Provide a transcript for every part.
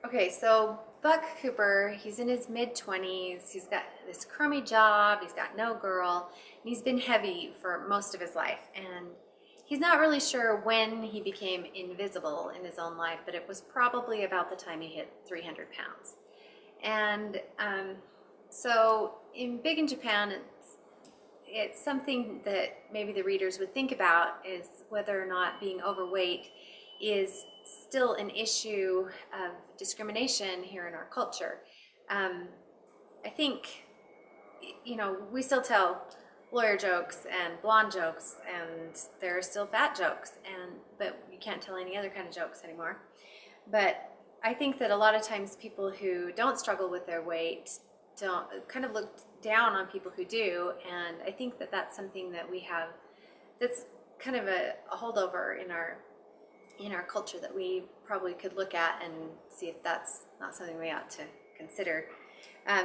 Okay, so Buck Cooper, he's in his mid-20s. He's got this crummy job. He's got no girl. And he's been heavy for most of his life. And he's not really sure when he became invisible in his own life, but it was probably about the time he hit 300 pounds. And so big in Japan, it's something that maybe the readers would think about, is whether or not being overweight is still an issue of discrimination here in our culture. I think, we still tell lawyer jokes and blonde jokes, and there are still fat jokes, but you can't tell any other kind of jokes anymore. But I think that a lot of times people who don't struggle with their weight don't kind of look down on people who do, and I think that that's something that we have that's kind of a holdover in our culture that we probably could look at and see if that's not something we ought to consider.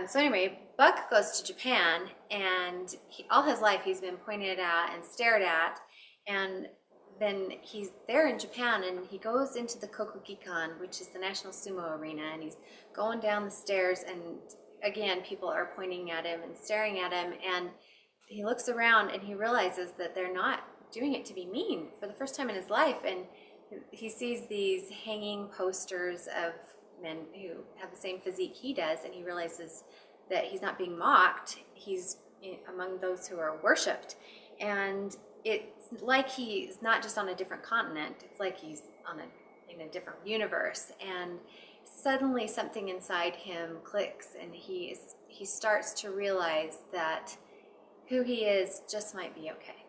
So anyway, Buck goes to Japan, and all his life he's been pointed at and stared at, and then he's there in Japan, and he goes into the Kokugikan, which is the national sumo arena, and he's going down the stairs, and again, people are pointing at him and staring at him, and he looks around and he realizes that they're not doing it to be mean for the first time in his life, and he sees these hanging posters of men who have the same physique he does, and he realizes that he's not being mocked. He's among those who are worshipped, and it's like he's not just on a different continent, it's like he's in a different universe, and suddenly something inside him clicks, and he starts to realize that who he is just might be okay.